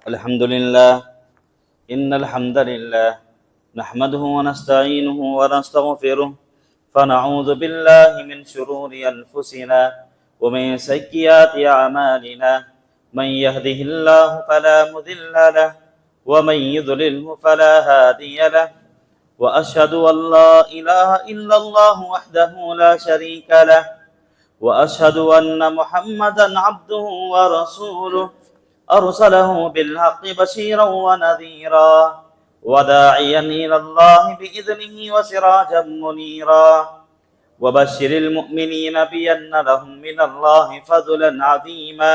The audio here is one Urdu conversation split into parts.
الحمد لله إن الحمد لله نحمده ونستعينه ونستغفره فنعوذ بالله من شرور أنفسنا ومن سيئات أعمالنا من يهده الله فلا مضل له ومن يضلله فلا هادي له وأشهد أن لا إله إلا الله وحده لا شريك له وأشهد أن محمدا عبده ورسوله أرسله بالحق بشيرا ونذيرا وداعيا إلى الله بإذنه وسراجا منيرا وبشر المؤمنين بأن لهم من الله فضلا عظيما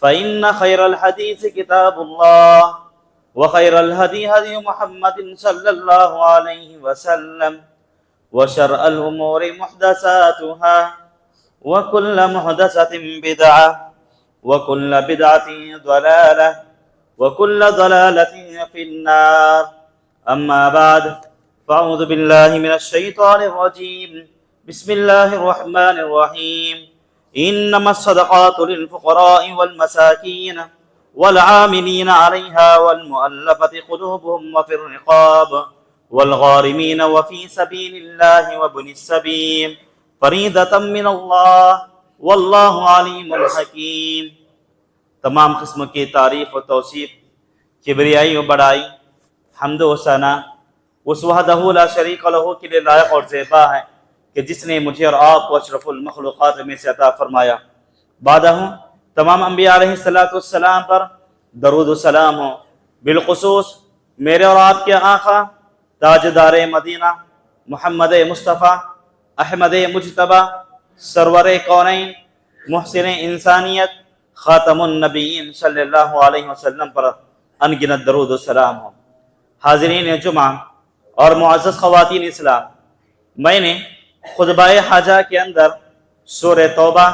فإن خير الحديث كتاب الله وخير الهدي هدي محمد صلى الله عليه وسلم وشر الأمور محدثاتها وكل محدثة بدعة وكل بدعة ضلالة وكل ضلالة في النار أما بعد فأعوذ بالله من الشيطان الرجيم بسم الله الرحمن الرحيم إنما الصدقات للفقراء والمساكين والعاملين عليها والمؤلفة قلوبهم وفي الرقاب والغارمين وفي سبيل الله وابن السبيل فریضۃ من اللہ واللہ علیم حکیم۔ تمام قسم کی تعریف و توصیف، کبریائی و بڑائی، حمد و ثنا اس وحدہ لا شریک لہ کے لیے لائق اور زیبا ہے کہ جس نے مجھے اور آپ کو اشرف المخلوقات میں سے عطا فرمایا۔ بعدہ تمام انبیاء علیہ السلام پر درود و سلام ہو، بالخصوص میرے اور آپ کے آقا تاجدار مدینہ محمد مصطفیٰ احمد مجتبی سرور کونین محسن انسانیت خاتم النبیین صلی اللہ علیہ وسلم پر انگنت درود و سلام ہو۔ حاضرین جمعہ اور معزز خواتین اسلام، میں نے خطبہ حاجہ کے اندر سورہ توبہ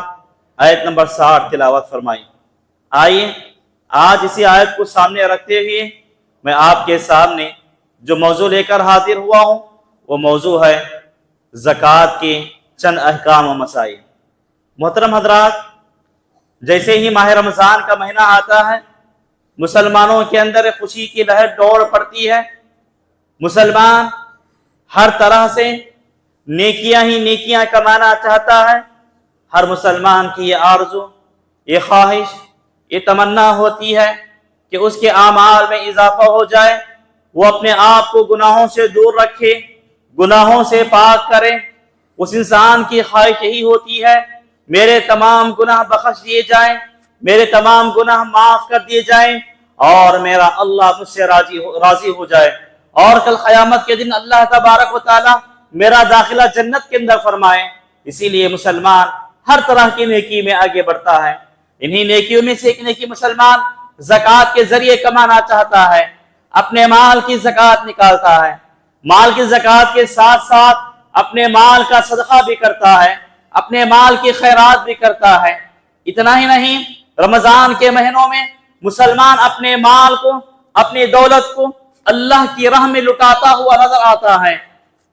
آیت نمبر 60 تلاوت فرمائی۔ آئیے آج اسی آیت کو سامنے رکھتے ہوئے میں آپ کے سامنے جو موضوع لے کر حاضر ہوا ہوں وہ موضوع ہے زکوٰۃ کے چند احکام و مسائل۔ محترم حضرات، جیسے ہی ماہ رمضان کا مہینہ آتا ہے مسلمانوں کے اندر خوشی کی لہر دوڑ پڑتی ہے۔ مسلمان ہر طرح سے نیکیاں ہی نیکیاں کمانا چاہتا ہے۔ ہر مسلمان کی یہ آرزو، یہ خواہش، یہ تمنا ہوتی ہے کہ اس کے اعمال میں اضافہ ہو جائے، وہ اپنے آپ کو گناہوں سے دور رکھے، گناہوں سے پاک کرے۔ اس انسان کی خواہش یہی ہوتی ہے میرے تمام گناہ بخش دیے جائیں، میرے تمام گناہ معاف کر دیے جائیں اور میرا اللہ مجھ سے راضی ہو جائے، اور کل قیامت کے دن اللہ تبارک و تعالی میرا داخلہ جنت کے اندر فرمائے۔ اسی لیے مسلمان ہر طرح کی نیکی میں آگے بڑھتا ہے۔ انہی نیکیوں میں سے ایک نیکی مسلمان زکوٰۃ کے ذریعے کمانا چاہتا ہے، اپنے مال کی زکوٰۃ نکالتا ہے، مال کی زکوٰۃ کے ساتھ ساتھ اپنے مال کا صدقہ بھی کرتا ہے، اپنے مال کی خیرات بھی کرتا ہے۔ اتنا ہی نہیں، رمضان کے مہینوں میں مسلمان اپنے مال کو، اپنی دولت کو اللہ کی راہ میں لٹاتا ہوا نظر آتا ہے۔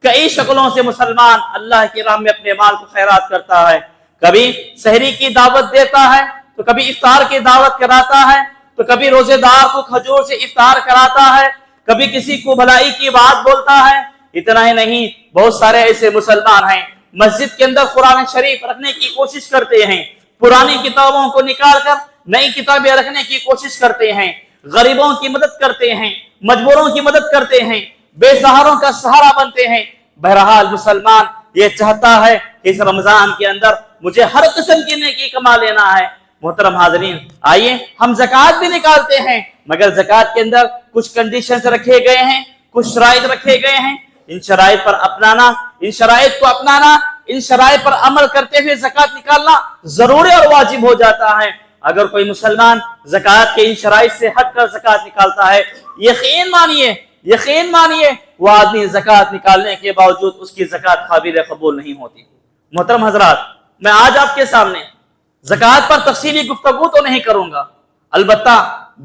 کئی شکلوں سے مسلمان اللہ کی راہ میں اپنے مال کو خیرات کرتا ہے۔ کبھی سحری کی دعوت دیتا ہے تو کبھی افطار کی دعوت کراتا ہے، تو کبھی روزے دار کو کھجور سے افطار کراتا ہے، کبھی کسی کو بھلائی کی بات بولتا ہے۔ اتنا ہی نہیں، بہت سارے ایسے مسلمان ہیں مسجد کے اندر قرآن شریف رکھنے کی کوشش کرتے ہیں، پرانی کتابوں کو نکال کر نئی کتابیں رکھنے کی کوشش کرتے ہیں، غریبوں کی مدد کرتے ہیں، مجبوروں کی مدد کرتے ہیں، بے سہاروں کا سہارا بنتے ہیں۔ بہرحال مسلمان یہ چاہتا ہے کہ اس رمضان کے اندر مجھے ہر قسم کی نیکی کما لینا ہے۔ محترم حاضرین، آئیے ہم زکوٰۃ بھی نکالتے ہیں، مگر زکوٰۃ کے اندر کچھ کنڈیشنز رکھے گئے ہیں، کچھ شرائط رکھے گئے ہیں۔ ان شرائط پر اپنانا، ان شرائط کو اپنانا، ان شرائط پر عمل کرتے ہوئے زکوٰۃ نکالنا ضروری اور واجب ہو جاتا ہے۔ اگر کوئی مسلمان زکوٰۃ کے ان شرائط سے ہٹ کر زکوٰۃ نکالتا ہے، یقین مانیے وہ آدمی زکوٰۃ نکالنے کے باوجود اس کی زکوٰۃ قابل قبول نہیں ہوتی۔ محترم حضرات، میں آج آپ کے سامنے زکوٰۃ پر تفصیلی گفتگو تو نہیں کروں گا، البتہ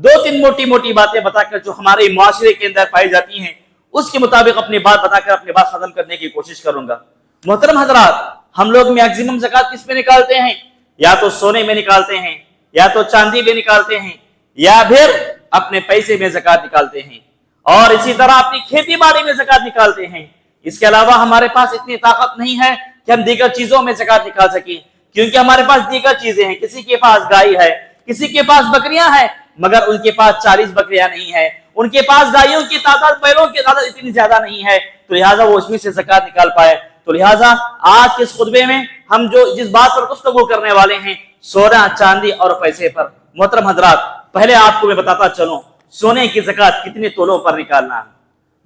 دو تین موٹی موٹی باتیں بتا کر جو ہمارے معاشرے کے اندر پائی جاتی ہیں اس کے مطابق اپنی بات بتا کر اپنی بات ختم کرنے کی کوشش کروں گا۔ محترم حضرات، ہم لوگ میکزیمم زکوٰۃ کس میں نکالتے ہیں؟ یا تو سونے میں نکالتے ہیں، یا تو چاندی میں نکالتے ہیں، یا پھر اپنے پیسے میں زکات نکالتے ہیں اور اسی طرح اپنی کھیتی باڑی میں زکات نکالتے ہیں۔ اس کے علاوہ ہمارے پاس اتنی طاقت نہیں ہے کہ ہم دیگر چیزوں میں زکات نکال سکیں، کیونکہ ہمارے پاس دیگر چیزیں ہیں۔ کسی کے پاس گائے ہے، کسی کے پاس بکریاں ہیں، مگر ان کے پاس 40 بکریاں نہیں ہیں، ان کے پاس گائیوں کی تعداد، بیلوں کی تعداد اتنی زیادہ نہیں ہے، تو لہٰذا وہ اس میں سے زکات نکال پائے۔ تو لہٰذا آج کے اس خطبے میں ہم جس بات پر گفتگو کرنے والے ہیں، سونا، چاندی اور پیسے پر۔ محترم حضرات، پہلے آپ کو میں بتاتا چلوں سونے کی زکات کتنے تولوں پر نکالنا ہے۔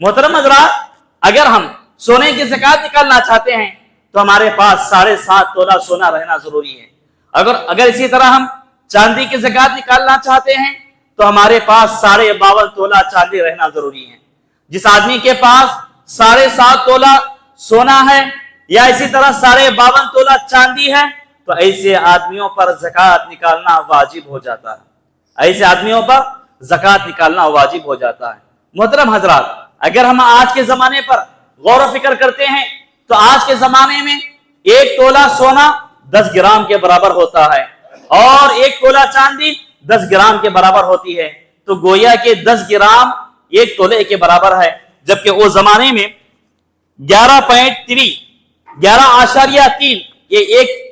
محترم حضرات، اگر ہم سونے کی زکات نکالنا چاہتے ہیں تو ہمارے پاس 7.5 تولہ سونا رہنا ضروری ہے۔ اگر اسی طرح ہم چاندی کی زکات نکالنا چاہتے ہیں تو ہمارے پاس 52.5 تولہ چاندی رہنا ضروری ہے۔ جس آدمی کے پاس 7.5 تولہ سونا ہے یا اسی طرح 52.5 تولہ چاندی ہے تو ایسے آدمیوں پر زکات نکالنا واجب ہو جاتا ہے، ایسے آدمیوں پر زکات نکالنا واجب ہو جاتا ہے۔ محترم حضرات، اگر ہم آج کے زمانے پر غور و فکر کرتے ہیں تو آج کے زمانے میں 1 تولہ سونا 10 گرام کے برابر ہوتا ہے اور 1 تولہ چاندی 10 گرام کے برابر ہوتی ہے، تو گویا کہ 10 گرام 1 تولے کے برابر ہے، جبکہ وہ زمانے میں 11.3 یہ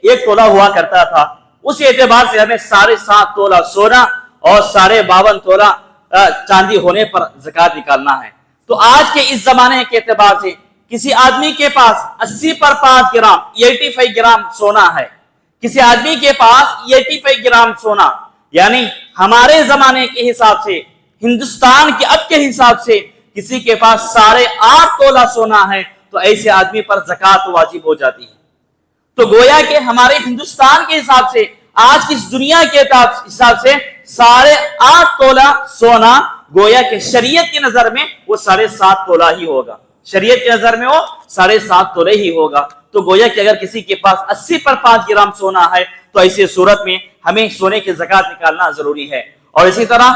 ایک تولہ ہوا کرتا تھا۔ اس اعتبار سے ہمیں 7.5 تولہ سونا اور 52.5 تولہ چاندی ہونے پر زکات نکالنا ہے۔ تو آج کے اس زمانے کے اعتبار سے کسی آدمی کے پاس 80 پر 5 گرام 85 گرام سونا ہے، کسی آدمی کے پاس 85 گرام سونا، یعنی ہمارے زمانے کے حساب سے، ہندوستان کے اب کے حساب سے کسی کے پاس 8.5 تولہ سونا ہے تو ایسے آدمی پر زکات واجب ہو جاتی ہے۔ تو گویا کہ ہمارے ہندوستان کے حساب سے، آج کی اس دنیا کے حساب سے 8.5 تولہ سونا گویا کہ شریعت کی نظر میں وہ 7.5 تولہ ہی ہوگا، شریعت کی نظر میں وہ 7.5 تولے ہی ہوگا۔ تو گویا کہ اگر کسی کے پاس 80 پر 5 گرام سونا ہے تو ایسی صورت میں ہمیں سونے کی زکات نکالنا ضروری ہے۔ اور اسی طرح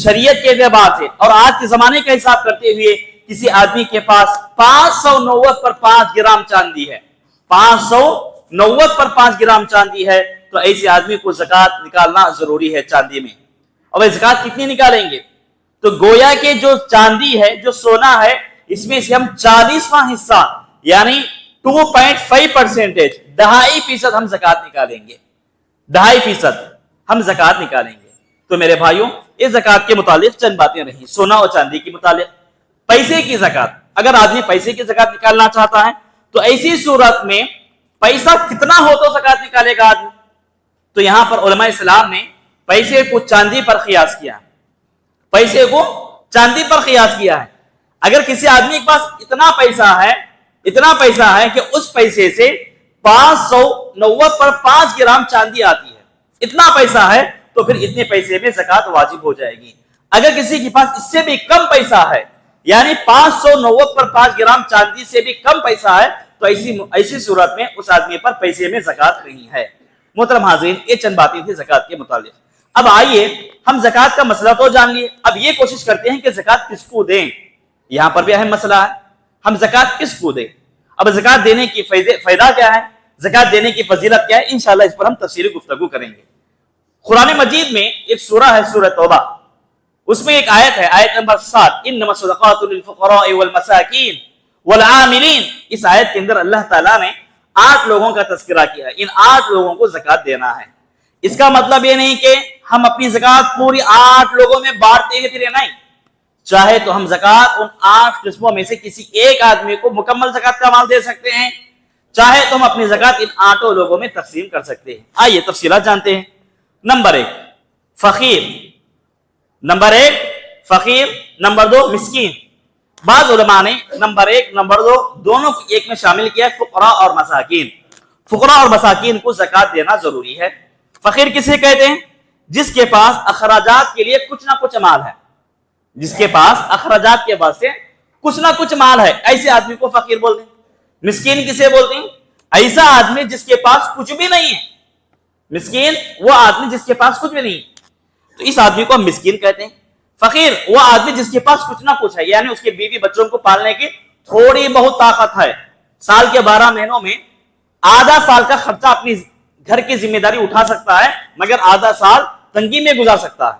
شریعت کے اعتبار سے اور آج کے زمانے کا حساب کرتے ہوئے کسی آدمی کے پاس 590 پر 5 گرام چاندی ہے، 590 پر 5 گرام چاندی ہے تو ایسے آدمی کو زکات نکالنا ضروری ہے چاندی میں۔ اب زکات کتنی نکالیں گے؟ تو گویا کہ جو چاندی ہے، جو سونا ہے، اس میں سے ہم 40واں حصہ یعنی 2.5% 2.5% ہم زکات نکالیں گے، 2.5% ہم زکات نکالیں گے۔ تو میرے بھائیوں، اس زکات کے متعلق چند باتیں رہیں سونا اور چاندی کے متعلق۔ پیسے کی زکات، اگر آدمی پیسے کی زکات نکالنا چاہتا ہے تو ایسی صورت میں پیسہ کتنا ہو تو زکات نکالے گا آدمی؟ تو یہاں پر علماء اسلام نے پیسے کو چاندی پر قیاس کیا، پیسے کو چاندی پر قیاس کیا ہے۔ اگر کسی آدمی کے پاس اتنا پیسہ ہے کہ اس پیسے سے 590 پر 5 گرام چاندی آتی ہے، اتنا پیسہ ہے تو پھر اتنے پیسے میں زکات واجب ہو جائے گی۔ اگر کسی کے پاس اس سے بھی کم پیسہ ہے، یعنی 590 پر 5 گرام چاندی سے بھی کم پیسہ ہے، تو ایسی صورت میں اس آدمی پر پیسے میں زکات نہیں ہے۔ محترم حاضرین، یہ چند باتیں تھیں زکات کے متعلق۔ اب آئیے ہم زکات کا مسئلہ تو جان لیے، اب یہ کوشش کرتے ہیں کہ زکات کس کو دیں۔ یہاں پر بھی اہم مسئلہ ہے، ہم زکات کس کو دیں۔ اب زکات دینے کی فائدہ کیا ہے، زکات دینے کی فضیلت کیا ہے، انشاءاللہ اس پر ہم تفصیلی گفتگو کریں گے۔ قرآن مجید میں ایک سورہ ہے، سورہ توبہ، اس میں ایک آیت ہے، آیت نمبر 7، انما الصدقات للفقراء والمساکین والعاملین۔ اس آیت کے اندر اللہ تعالیٰ نے 8 لوگوں کا تذکرہ کیا ہے، ان 8 لوگوں کو زکات دینا ہے۔ اس کا مطلب یہ نہیں کہ ہم اپنی زکات پوری 8 لوگوں میں بانٹتے ہیں، پھر نہیں، چاہے تو ہم زکات ان 8 قسموں میں سے کسی ایک آدمی کو مکمل زکات کا مال دے سکتے ہیں، چاہے تو ہم اپنی زکات ان 8 لوگوں میں تقسیم کر سکتے ہیں۔ آئیے تفصیلات جانتے ہیں۔ نمبر 1 فقیر، نمبر 1 فقیر، نمبر 2 مسکین۔ بعض علماء نے نمبر 1 نمبر 2 دونوں کو ایک میں شامل کیا ہے، فقراء اور مساکین۔ فقراء اور مساکین کو زکات دینا ضروری ہے۔ فقیر کسے کہتے ہیں؟ جس کے پاس اخراجات کے لیے کچھ نہ کچھ مال ہے، جس کے پاس اخراجات کے واسطے کچھ نہ کچھ مال ہے، ایسے آدمی کو فقیر بولتے ہیں۔ مسکین کسے بولتے ہیں؟ ایسا آدمی جس کے پاس کچھ بھی نہیں ہے۔ مسکین وہ آدمی جس کے پاس کچھ بھی نہیں ہے، تو اس آدمی کو ہم مسکین کہتے ہیں۔ فقیر وہ آدمی جس کے پاس کچھ نہ کچھ ہے، یعنی اس کے بیوی بچوں کو پالنے کی تھوڑی بہت طاقت ہے، سال کے 12 مہینوں میں آدھا سال کا خرچہ اپنی گھر کی ذمہ داری اٹھا سکتا ہے، مگر آدھا سال تنگی میں گزار سکتا ہے۔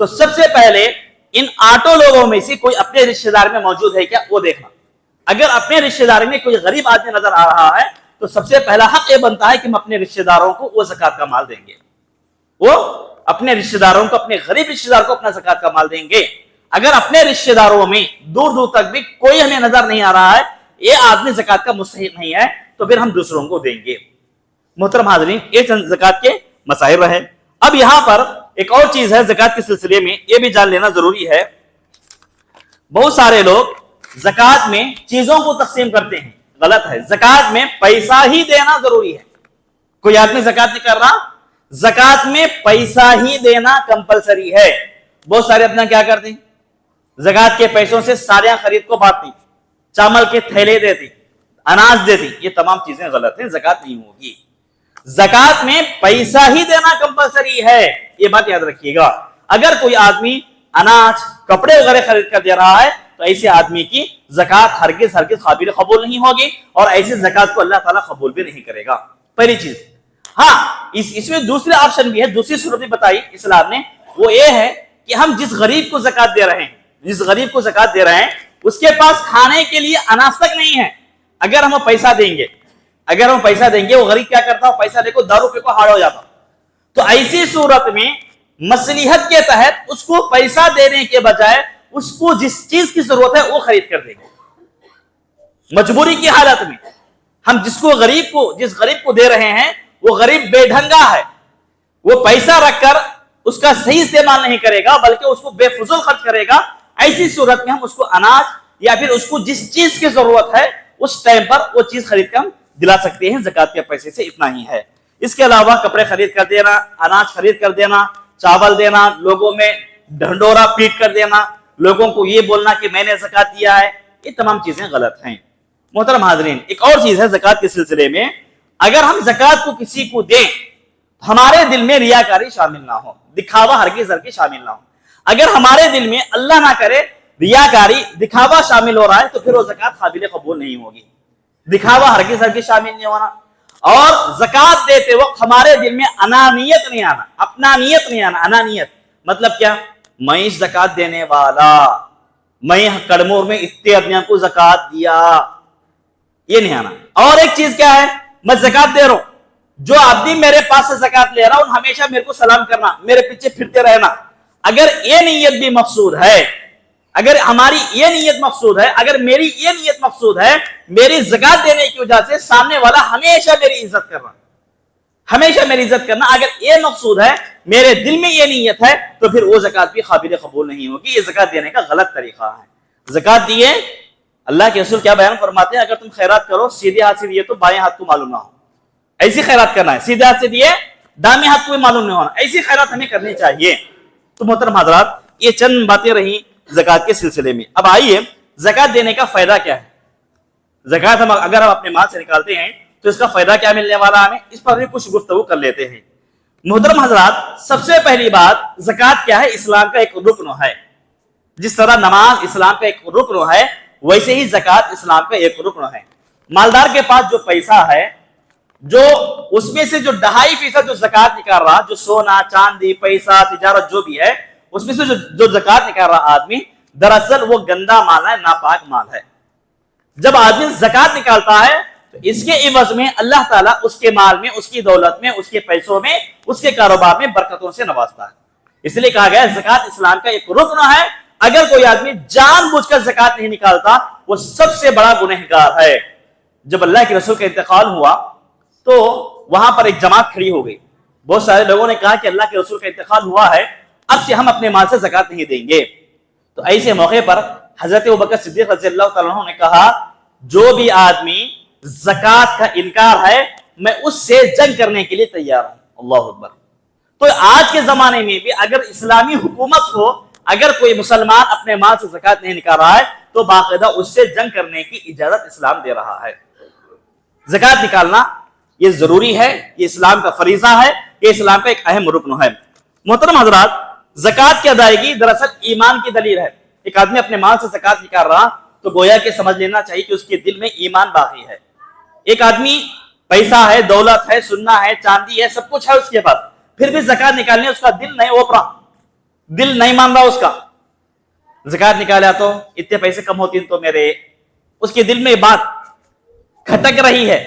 تو سب سے پہلے ان 8 لوگوں میں سے کوئی اپنے رشتہ دار میں موجود ہے کیا وہ دیکھنا. اگر اپنے رشتہ دار میں کوئی غریب آدمی نظر آ رہا ہے تو سب سے پہلا حق یہ بنتا ہے کہ ہم اپنے رشتہ داروں کو وہ زکات کا مال دیں گے. وہ اپنے رشتہ داروں کو, اپنے غریب رشتہ دار کو اپنا زکات کا مال دیں گے. اگر اپنے رشتہ داروں میں دور دور تک بھی کوئی ہمیں نظر نہیں آ رہا ہے, یہ آدمی زکات کا مستحق نہیں ہے, تو پھر ہم دوسروں کو دیں گے. محترم حاضرین, یہ چند زکات کے مسائل رہے. اب یہاں پر ایک اور چیز ہے زکات کے سلسلے میں, یہ بھی جان لینا ضروری ہے. بہت سارے لوگ زکات میں چیزوں کو تقسیم کرتے ہیں, غلط ہے. زکات میں پیسہ ہی دینا ضروری ہے. کوئی آدمی زکات نہیں کر رہا, زکات میں پیسہ ہی دینا کمپلسری ہے. بہت سارے اپنا کیا کرتے ہیں, زکات کے پیسوں سے ساڑیاں خرید کو بانٹتی, چاول کے تھیلے دیتی, اناج دیتی. یہ تمام چیزیں غلط ہیں, زکات نہیں ہوگی. زکات میں پیسہ ہی دینا کمپلسری ہے, یہ بات یاد رکھیے گا. اگر کوئی آدمی اناج کپڑے وغیرہ خرید کر دے رہا ہے تو ایسے آدمی کی زکات ہرگز قابل قبول نہیں ہوگی, اور ایسے زکات کو اللہ تعالیٰ قبول بھی نہیں کرے گا. پہلی چیز. ہاں, اس میں دوسرے آپشن بھی ہے, دوسری صورت بھی بتائی اسلام نے, وہ یہ ہے کہ ہم جس غریب کو زکات دے رہے ہیں, اس کے پاس کھانے کے لیے اناج تک نہیں ہے. اگر ہم پیسہ دیں گے, وہ غریب کیا کرتا, پیسہ دے کو دارو پہ کو ہارڈ ہو جاتا. تو ایسی صورت میں مصلحت کے تحت اس کو پیسہ دینے کے بجائے اس کو جس چیز کی ضرورت ہے وہ خرید کر دیں گے. مجبوری کی حالت میں ہم جس غریب کو دے رہے ہیں وہ غریب بے ڈھنگا ہے, وہ پیسہ رکھ کر اس کا صحیح استعمال نہیں کرے گا بلکہ اس کو بے فضول خرچ کرے گا. ایسی صورت میں ہم اس کو اناج یا پھر اس کو جس چیز کی ضرورت ہے اس ٹائم پر وہ چیز خرید کر دلا سکتے ہیں. زکات کے پیسے سے اتنا ہی ہے. اس کے علاوہ کپڑے خرید کر دینا, اناج خرید کر دینا, چاول دینا, لوگوں میں ڈھنڈورا پیٹ کر دینا, لوگوں کو یہ بولنا کہ میں نے زکات دیا ہے, یہ تمام چیزیں غلط ہیں. محترم حاضرین, ایک اور چیز ہے زکات کے سلسلے میں, اگر ہم زکات کو کسی کو دیں ہمارے دل میں ریاکاری شامل نہ ہو, دکھاوا ہرگز شامل نہ ہو. اگر ہمارے دل میں اللہ نہ کرے ریاکاری, دکھاوا شامل ہو رہا ہے تو پھر وہ زکات قابل قبول نہیں ہوگی. دکھاوا ہرگز شامل نہیں ہونا. اور زکات دیتے وقت ہمارے دل میں انانیت نہیں آنا, اپنانیت نہیں آنا. انانیت مطلب کیا, میں زکات دینے والا, میں کڑمور میں اتنے آدمیوں کو زکات دیا, یہ نہیں آنا. اور ایک چیز کیا ہے, میں زکات دے رہا ہوں, جو آدمی میرے پاس سے زکات لے رہا ہوں ہمیشہ میرے کو سلام کرنا, میرے پیچھے پھرتے رہنا. اگر یہ نیت بھی مقصود ہے, اگر ہماری یہ نیت مقصود ہے, اگر میری یہ نیت مقصود ہے, میری زکات دینے کی وجہ سے سامنے والا ہمیشہ میری عزت کرنا, اگر یہ مقصود ہے, میرے دل میں یہ نیت ہے, تو پھر وہ زکات بھی قابل قبول نہیں ہوگی. یہ زکات دینے کا غلط طریقہ ہے. زکات دیے, اللہ کے رسول کیا بیان فرماتے ہیں, اگر تم خیرات کرو سیدھے ہاتھ سے دیے تو بائیں ہاتھ کو معلوم نہ ہو. ایسی خیرات کرنا ہے, سیدھے ہاتھ سے دیے دائیں ہاتھ کو بھی معلوم نہیں ہونا, ایسی خیرات ہمیں کرنی چاہیے. تو محترم حضرات, یہ چند باتیں رہیں زکات کے سلسلے میں. اب آئیے زکات دینے کا فائدہ کیا ہے. زکات اگر ہم اپنے مال سے نکالتے ہیں تو اس کا فائدہ کیا ملنے والا ہمیں, اس پر بھی کچھ گفتگو کر لیتے ہیں. محترم حضرات, سب سے پہلی بات, زکات کیا ہے, اسلام کا ایک رکن ہے. جس طرح نماز اسلام کا ایک رکن ہے, ویسے ہی زکات اسلام کا ایک رکن ہے. مالدار کے پاس جو پیسہ ہے, جو اس میں سے جو 2.5% جو زکات نکال رہا, جو سونا چاندی پیسہ تجارت جو بھی ہے, اس میں سے جو زکات نکال رہا آدمی, دراصل وہ گندا مال ہے, ناپاک مال ہے. جب آدمی زکات نکالتا ہے تو اس کے عوض میں اللہ تعالیٰ اس کے مال میں, اس کی دولت میں, اس کے پیسوں میں, اس کے کاروبار میں برکتوں سے نوازتا ہے. اس لیے کہا گیا زکات اسلام کا ایک رکن ہے. اگر کوئی آدمی جان بوجھ کر زکات نہیں نکالتا وہ سب سے بڑا گنہگار ہے. جب اللہ کے رسول کا انتقال ہوا تو وہاں پر ایک جماعت کھڑی ہو گئی. بہت سارے لوگوں نے کہا کہ اللہ کے رسول کا انتقال ہوا ہے, اب سے ہم اپنے مال سے زکات نہیں دیں گے. تو ایسے موقع پر حضرت ابوبکر صدیق رضی اللہ تعالیٰ عنہ نے کہا, جو بھی آدمی زکات کا انکار ہے میں اس سے جنگ کرنے کے لیے تیار ہوں. اللہ اکبر. تو آج کے زمانے میں بھی اگر اسلامی حکومت ہو, اگر کوئی مسلمان اپنے مال سے زکات نہیں نکال رہا ہے تو باقاعدہ اس سے جنگ کرنے کی اجازت اسلام دے رہا ہے. زکات نکالنا یہ ضروری ہے, یہ اسلام کا فریضہ ہے, یہ اسلام کا ایک اہم رکن ہے. محترم حضرات, زکات کی ادائیگی دراصل ایمان کی دلیل ہے. ایک آدمی اپنے مال سے زکات نکال رہا تو گویا کہ سمجھ لینا چاہیے کہ اس کے دل میں ایمان باقی ہے. ایک آدمی پیسہ ہے, دولت ہے, سننا ہے, چاندی ہے, سب کچھ ہے اس کے پاس, پھر بھی زکات نکالنے اس کا دل نہیں اوپرا, دل نہیں مان رہا اس کا، زکات نکالا تو اتنے پیسے کم ہوتے ہیں تو میرے، اس کے دل میں بات کھٹک رہی ہے،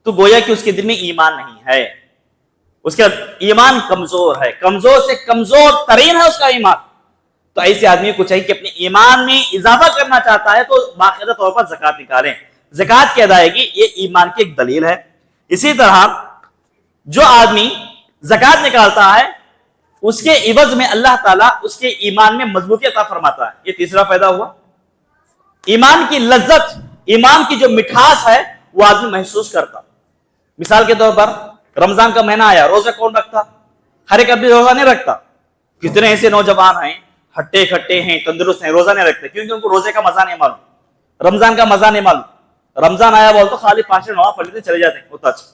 تو گویا کہ اس کے دل میں ایمان نہیں ہے، اس کا ایمان کمزور ہے، کمزور سے کمزور ترین ہے اس کا ایمان. تو ایسے آدمی کو چاہیے کہ اپنے ایمان میں اضافہ کرنا چاہتا ہے تو باقاعدہ طور پر زکات نکالیں. زکات کی ادائیگی یہ ایمان کی ایک دلیل ہے. اسی طرح جو آدمی زکات نکالتا ہے اس کے عوض میں اللہ تعالیٰ اس کے ایمان میں مضبوطی عطا فرماتا ہے. یہ تیسرا فائدہ ہوا. ایمان کی لذت، ایمان کی جو مٹھاس ہے وہ آدمی محسوس کرتا. مثال کے طور پر رمضان کا مہینہ آیا، روزہ کون رکھتا؟ ہر ایک آدمی روزہ نہیں رکھتا. کتنے ایسے نوجوان ہیں ہٹے کھٹے ہیں، تندرست ہیں، روزہ نہیں رکھتے کیونکہ ان کو روزے کا مزہ نہیں معلوم، رمضان کا مزہ نہیں معلوم. رمضان آیا بول تو خالی 5 نماز پڑھ لیتے چلے جاتے ہیں. ہوتا اچھا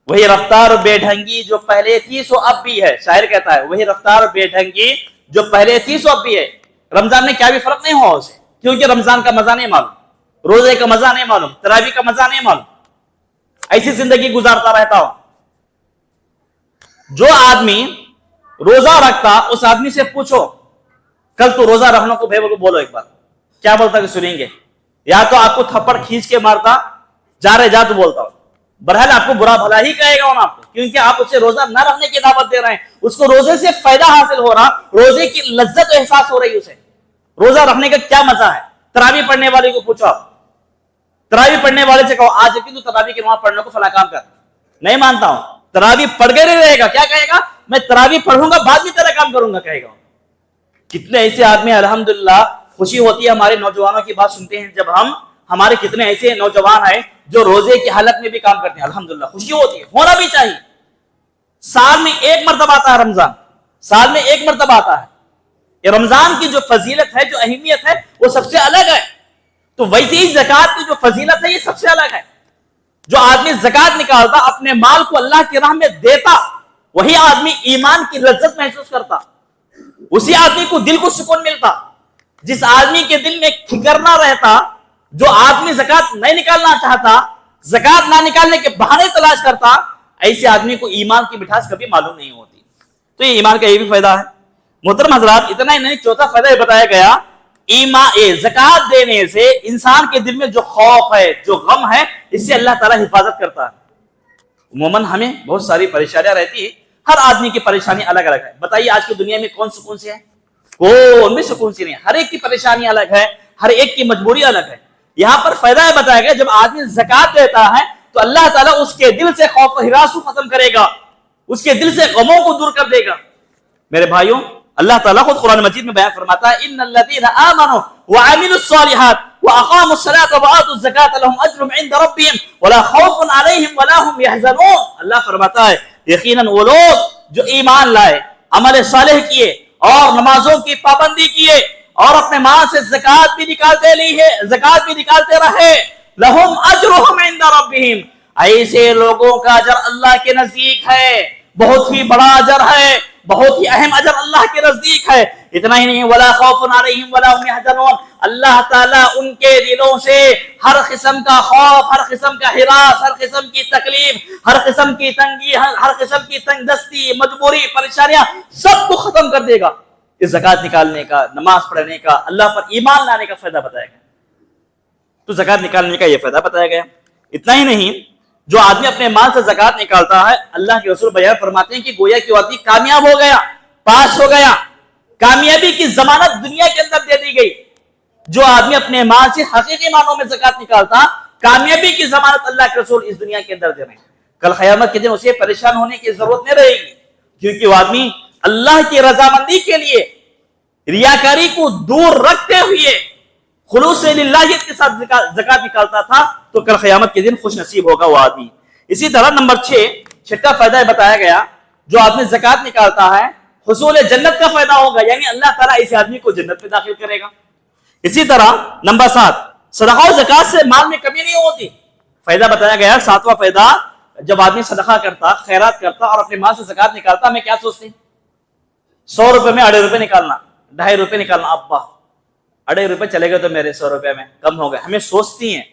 وہی رفتار بے ڈھنگی جو پہلے تھی سو اب بھی ہے. شاعر کہتا ہے وہی رفتار بے ڈھنگی جو پہلے تھی سو اب بھی ہے. رمضان میں کیا بھی فرق نہیں ہوا اسے، کیونکہ رمضان کا مزہ نہیں معلوم، روزے کا مزہ نہیں معلوم، تراویح کا مزہ نہیں معلوم. ایسی زندگی گزارتا رہتا ہوں. جو آدمی روزہ رکھتا اس آدمی سے پوچھو کل تو روزہ رکھنے کو بولو ایک بار، کیا بولتا کہ سنیں گے؟ یا تو آپ کو تھپڑ کھینچ کے مارتا، جا رہے جا تو بولتا ہوں. بہرحال آپ کو برا بھلا ہی کہے گا آپ کو، کیونکہ آپ اسے روزہ نہ رکھنے کی دعوت دے رہے ہیں. اس کو روزے سے فائدہ حاصل ہو رہا، روزے کی لذت احساس ہو رہی اسے. روزہ رکھنے کا کیا مزہ ہے؟ تراویح پڑھنے والے کو پوچھو آپ، تراویح پڑھنے والے سے کہو آج تو تراویح کی نماز پڑھنے کو فلاں کام کر، نہیں مانتا ہوں. تراویح پڑھ کے نہیں رہے گا، کیا کہے گا؟ میں تراویح پڑھوں گا بعد میں تیرا کام کروں گا کہے گا. کتنے ایسے آدمی الحمدللہ خوشی ہوتی ہے ہمارے نوجوانوں کی بات سنتے ہیں جب ہمارے کتنے ایسے نوجوان ہیں جو روزے کی حالت میں بھی کام کرتے ہیں. الحمدللہ خوشی ہوتی ہے، ہونا بھی چاہیے. سال میں ایک مرتبہ آتا ہے رمضان، سال میں ایک مرتبہ آتا ہے. یہ رمضان کی جو فضیلت ہے، جو اہمیت ہے وہ سب سے الگ ہے. تو ویسے ہی زکات کی جو فضیلت ہے یہ سب سے الگ ہے. جو آدمی زکات نکالتا، اپنے مال کو اللہ کی راہ میں دیتا، وہی آدمی ایمان کی لذت محسوس کرتا، اسی آدمی کو دل کو سکون ملتا. جس آدمی کے دل میں فکر نہ رہتا، جو آدمی زکات نہیں نکالنا چاہتا، زکات نہ نکالنے کے بہانے تلاش کرتا، ایسے آدمی کو ایمان کی مٹھاس کبھی معلوم نہیں ہوتی. تو یہ ایمان کا یہ بھی فائدہ ہے. محترم حضرات، اتنا ہی نہیں، چوتھا فائدہ یہ بتایا گیا، زکات دینے سے انسان کے دل میں جو خوف ہے، جو غم ہے، اس سے اللہ تعالیٰ حفاظت کرتا ہے. عموماً ہمیں بہت ساری پریشانیاں رہتی ہیں، ہر آدمی کی پریشانی الگ الگ ہے. بتائیے آج کی دنیا میں کون سکون سے ہے؟ کون بھی سکون سے نہیں. ہر ایک کی پریشانی الگ ہے، ہر ایک کی مجبوری الگ ہے. یہاں پر فائدہ یہ بتایا گیا جب آدمی زکات دیتا ہے تو اللہ تعالیٰ اس کے دل سے خوف و ہراس کو ختم کرے گا، اس کے دل سے غموں کو دور کر دے گا. میرے بھائیوں، اللہ تعالیٰ خود قرآن مجید میں بیان فرماتا ہے ان الذین آمنوا وعملوا الصالحات واقاموا الصلاة وآتوا الزکاة لهم اجر عند ربهم ولا خوف علیہم ولا هم يحزنون. اللہ فرماتا ہے یقیناً وہ لوگ جو ایمان لائے، عمل صالح کیے اور نمازوں کی پابندی کیے اور اپنے مال سے زکات بھی نکالتے رہے، لہم اجرہم عند ربہم، ایسے لوگوں کا اجر اللہ کے نزدیک ہے، بہت ہی بڑا اجر ہے، بہت ہی اہم اجر اللہ کے نزدیک ہے. اتنا ہی نہیں، ولا خوف علیہم ولا هم يحزنون، اللہ تعالیٰ ان کے دلوں سے ہر قسم کا خوف، ہر قسم کا ہراس، ہر قسم کی تکلیف، ہر قسم کی تنگی، ہر قسم کی تنگ دستی، مجبوری، پریشانیاں سب کو ختم کر دے گا. اس زکات نکالنے کا، نماز پڑھنے کا، اللہ پر ایمان لانے کا فائدہ بتایا گیا. تو زکات نکالنے کا یہ فائدہ بتایا گیا. اتنا ہی نہیں، جو آدمی اپنے مال سے زکات نکالتا ہے، اللہ کے رسول بیان فرماتے ہیں کہ گویا کہ وہ آدمی کامیاب ہو گیا، پاس ہو گیا، کامیابی کی ضمانت دنیا کے اندر دے دی گئی. جو آدمی اپنے مال سے حقیقی معنوں میں زکات نکالتا، کامیابی کی ضمانت اللہ کے رسول اس دنیا کے اندر دے رہے ہیں. کل قیامت کے دن اسے پریشان ہونے کی ضرورت نہیں رہے گی، کیونکہ وہ آدمی اللہ کی رضامندی کے لیے ریاکاری کو دور رکھتے ہوئے خلوص للہیت کے ساتھ زکات نکالتا تھا، تو کل قیامت کے دن خوش نصیب ہوگا وہ آدمی. اسی طرح نمبر 6، چھٹا فائدہ بتایا گیا، جو آدمی زکات نکالتا ہے حصول جنت کا فائدہ ہوگا، یعنی اللہ تعالیٰ اس آدمی کو جنت میں داخل کرے گا. اسی طرح نمبر 7، صدقہ و زکات سے مال میں کمی نہیں ہوتی. فائدہ بتایا گیا 7واں فائدہ، جب آدمی صدقہ کرتا، خیرات کرتا اور اپنے مال سے زکات نکالتا، میں کیا سوچتی 100 روپے میں 2.5 روپے نکالنا، 2.5 روپے نکالنا، ابا 2.5 روپے چلے گئے تو میرے 100 روپے میں کم ہو گئے. ہمیں سوچتی ہیں،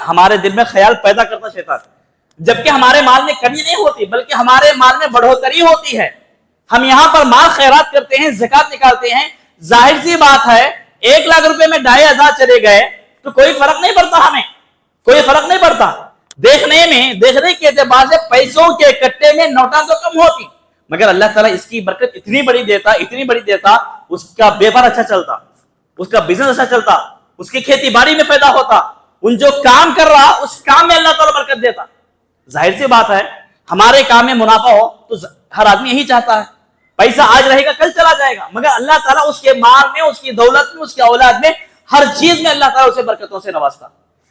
ہمارے دل میں خیال پیدا کرتا شیطان، جبکہ ہمارے مال میں کمی نہیں ہوتی بلکہ ہمارے مال میں بڑھوتری ہوتی ہے. ہم یہاں پر مال خیرات کرتے ہیں، زکات نکالتے ہیں، ظاہر سی بات ہے 1 لاکھ روپے میں 2500 چلے گئے تو کوئی فرق نہیں پڑتا، ہمیں کوئی فرق نہیں پڑتا۔ دیکھنے کے اعتبار سے پیسوں کے کٹے میں نوٹاں تو کم ہوتی، مگر اللہ تعالیٰ اس کی برکت اتنی بڑی دیتا، اس کا بیپار اچھا چلتا، اس کا بزنس اچھا چلتا، اس کی کھیتی باڑی میں پیدا ہوتا، ان جو کام کر رہا اس کام میں اللہ تعالیٰ برکت دیتا۔ ظاہر سی بات ہے ہمارے کام میں منافع ہو تو ہر آدمی یہی چاہتا ہے، پیسہ آج رہے گا کل چلا جائے گا، مگر اللہ تعالیٰ اس کے مال میں، اس کی دولت میں، اس کی اولاد میں، ہر چیز میں اللہ تعالیٰ اسے برکتوں سے نوازتا۔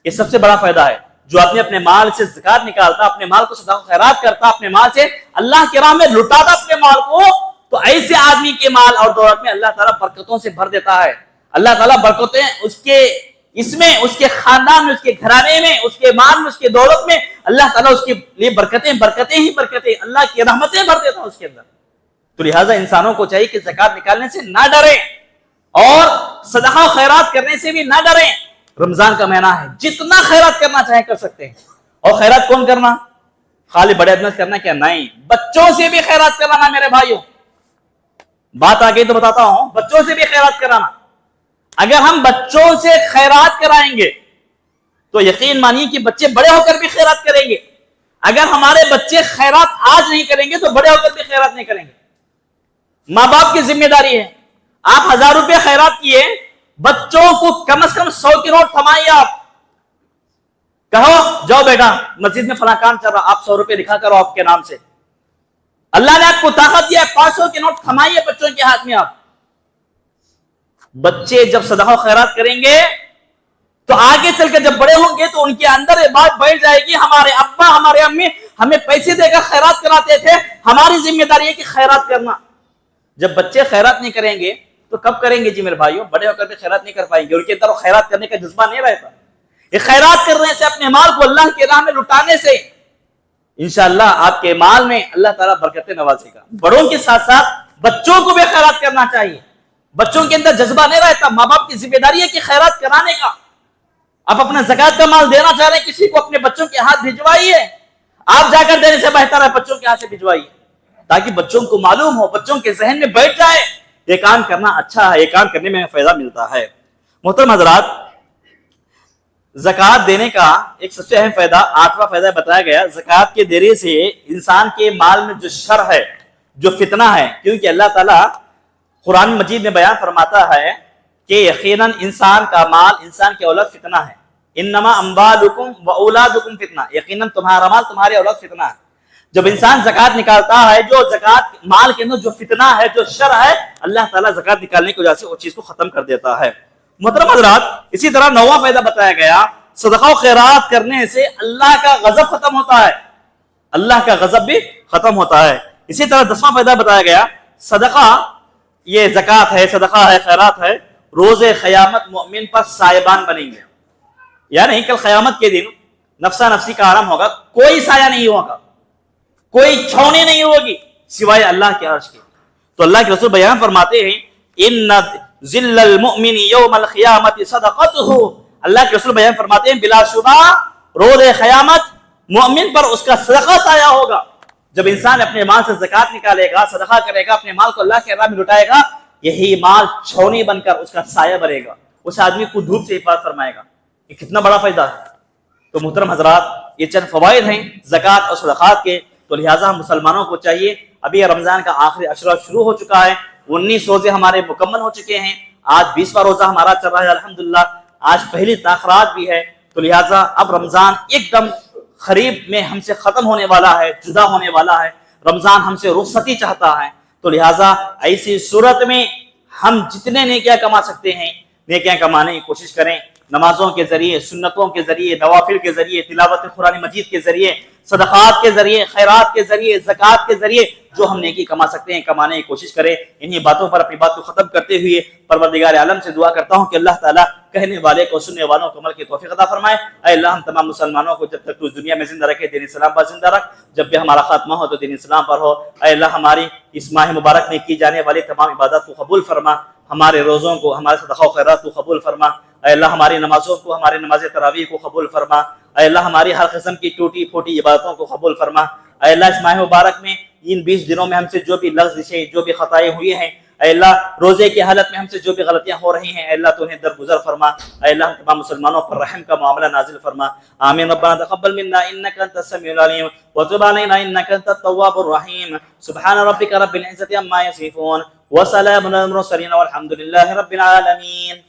یہ سب سے بڑا فائدہ ہے جو آدمی اپنے مال سے زکات نکالتا، اپنے مال کو صدقہ خیرات کرتا، اپنے مال سے اللہ کی راہ میں لٹاتا اپنے مال کو، تو ایسے آدمی کے مال اور دولت میں اللہ تعالیٰ برکتوں سے بھر دیتا ہے۔ اللہ تعالیٰ برکتیں اس میں، اس کے خاندان میں، اس کے گھرانے میں، اس کے مال میں، اس کے دولت میں اللہ تعالیٰ اس کے لیے برکتیں ہی برکتیں، اللہ کی رحمتیں بھر دیتا ہے اس کے اندر۔ تو لہٰذا انسانوں کو چاہیے کہ زکات نکالنے سے نہ ڈریں اور صدقہ خیرات کرنے سے بھی نہ ڈریں۔ رمضان کا مہینہ ہے، جتنا خیرات کرنا چاہیں کر سکتے ہیں۔ اور خیرات کون کرنا؟ خالی بڑے آدمی کرنا کیا؟ نہیں، بچوں سے بھی خیرات کرانا میرے بھائیوں۔ بات آگئی تو بتاتا ہوں، بچوں سے بھی خیرات کرانا۔ اگر ہم بچوں سے خیرات کرائیں گے تو یقین مانیے کہ بچے بڑے ہو کر بھی خیرات کریں گے۔ اگر ہمارے بچے خیرات آج نہیں کریں گے تو بڑے ہو کر بھی خیرات نہیں کریں گے۔ ماں باپ کی ذمہ داری ہے، آپ 1000 روپے خیرات کیے، بچوں کو کم از کم 100 کے نوٹ تھمائیے۔ آپ کہو جاؤ بیٹا مسجد میں فلاں کام چل رہا، آپ 100 روپے لکھا کرو آپ کے نام سے۔ اللہ نے آپ کو طاقت دیا ہے، 500 کے نوٹ تھمائیے بچوں کے ہاتھ میں۔ آپ بچے جب صدقہ خیرات کریں گے تو آگے چل کر جب بڑے ہوں گے تو ان کے اندر یہ بات بیٹھ جائے گی، ہمارے ابا ہمارے امی ہمیں پیسے دے کر خیرات کراتے تھے، ہماری ذمہ داری ہے کہ خیرات کرنا۔ جب بچے خیرات نہیں کریں گے تو کب کریں گے جی میرے بھائیوں؟ بڑے ہو کر بھی خیرات نہیں کر پائیں گے، ان کے اندر خیرات کرنے کا جذبہ نہیں رہتا۔ یہ خیرات کرنے سے، اپنے مال کو اللہ کی راہ میں لٹانے سے انشاءاللہ آپ کے مال میں اللہ تعالیٰ برکتیں نوازے گا۔ بڑوں کے ساتھ ساتھ بچوں کو بھی خیرات کرنا چاہیے۔ بچوں کے اندر جذبہ نہیں رہتا، ماں باپ کی ذمہ داری ہے کہ خیرات کرانے کا۔ آپ اپنا زکات کا مال دینا چاہ رہے ہیں کسی کو، اپنے بچوں کے ہاتھ بھجوائیے۔ آپ جا کر دینے سے بہتر ہے بچوں کے ہاتھ سے بھجوائیے، تاکہ بچوں کو معلوم ہو، بچوں کے ذہن میں بیٹھ جائے یہ کام کرنا اچھا ہے، یہ کام کرنے میں فائدہ ملتا ہے۔ محترم حضرات، زکات دینے کا ایک سب سے اہم فائدہ، 8واں فائدہ بتایا گیا، زکات کے دینے سے انسان کے مال میں جو شر ہے، جو فتنہ ہے، کیونکہ اللہ تعالیٰ قرآن مجید میں بیان فرماتا ہے کہ یقیناً انسان کا مال، انسان کی اولاد فتنہ ہے۔ انما اموالکم و اولادکم فتنہ، یقیناً تمہارا مال، تمہاری اولاد فتنہ ہے۔ جب انسان زکات نکالتا ہے، جو زکات مال کے اندر جو فتنہ ہے، جو شر ہے، اللہ تعالیٰ زکات نکالنے کی وجہ سے اس چیز کو ختم کر دیتا ہے۔ محترم حضرات، اسی طرح 9واں فائدہ بتایا گیا، صدقہ و خیرات کرنے سے اللہ کا غضب ختم ہوتا ہے، اللہ کا غضب بھی ختم ہوتا ہے۔ اسی طرح 10واں فائدہ بتایا گیا، صدقہ، یہ زکات ہے، صدقہ ہے، خیرات ہے، روز قیامت مومن پر سائبان بنیں گے۔ یعنی کل قیامت کے دن نفسا نفسی کا عالم ہوگا، کوئی سایہ نہیں ہوگا، کوئی چھاؤنی نہیں ہوگی سوائے اللہ کے عرش کے۔ تو اللہ کے رسول بیان فرماتے ہیں، ان ذل المؤمن یوم القیامت صدقته، اللہ کے رسول بیان فرماتے ہیں بلا شبہ روز قیامت مومن پر اس کا صدقہ سایہ ہوگا۔ جب انسان اپنے مال سے زکات نکالے گا، صدقہ کرے گا، اپنے مال کو اللہ کے راہ میں لٹائے گا، یہی مال چھاؤنی بن کر اس کا سایہ بنے گا، اس آدمی کو دھوپ سے حفاظت فرمائے گا۔ یہ کتنا بڑا فائدہ ہے۔ تو محترم حضرات، یہ چند فوائد ہیں زکات اور صدقات کے، تو لہٰذا ہم مسلمانوں کو چاہیے، ابھی رمضان کا آخری عشرہ شروع ہو چکا ہے، 19 روزے ہمارے مکمل ہو چکے ہیں، آج 20واں روزہ ہمارا چل رہا ہے الحمدللہ، آج پہلی تاخرات بھی ہے۔ تو لہٰذا اب رمضان ایک دم قریب میں ہم سے ختم ہونے والا ہے، جدا ہونے والا ہے، رمضان ہم سے رخصتی چاہتا ہے۔ تو لہٰذا ایسی صورت میں ہم جتنے نیکیاں کما سکتے ہیں نیکیاں کمانے کی کوشش کریں، نمازوں کے ذریعے، سنتوں کے ذریعے، نوافل کے ذریعے، تلاوت قرآن مجید کے ذریعے، صدقات کے ذریعے، خیرات کے ذریعے، زکات کے ذریعے جو ہم نیکی کما سکتے ہیں کمانے کی کوشش کریں۔ انہی باتوں پر اپنی بات کو ختم کرتے ہوئے پروردگار عالم سے دعا کرتا ہوں کہ اللہ تعالیٰ کہنے والے کو، سننے والوں کو عمل کی توفیق عطا فرمائے۔ اے اللہ، ہم تمام مسلمانوں کو جب تک تو اس دنیا میں زندہ رکھے دین اسلام پر زندہ رکھ، جب بھی ہمارا خاتمہ ہو تو دین اسلام پر ہو۔ اے اللہ، ہماری اس ماہ مبارک میں کی جانے والی تمام عبادات کو قبول فرما، ہمارے روزوں کو، ہمارے صدقہ و خیرات کو قبول فرما۔ اے اللہ، ہماری نمازوں کو، ہماری نماز تراویح کو قبول فرما۔ اے اللہ، ہماری ہر قسم کی ٹوٹی پھوٹی عبادتوں کو قبول فرما۔ اے اللہ اس ماہ مبارک میں ان 20 دنوں میں ہم سے جو بھی لغزشیں جو بھی خطائیں ہوئی ہیں اے اللہ روزے کی حالت میں ہم سے جو بھی غلطیاں ہو رہی ہیں اے اللہ تو انہیں درگزر فرما اے اللہ ہم تمام مسلمانوں پر رحم کا معاملہ نازل فرما آمین ربنا تقبل منا انك انت السميع العليم وتب علينا انك انت التواب الرحيم سبحان ربك رب العزة عما يصفون وسلام على المرسلين والحمد لله رب العالمين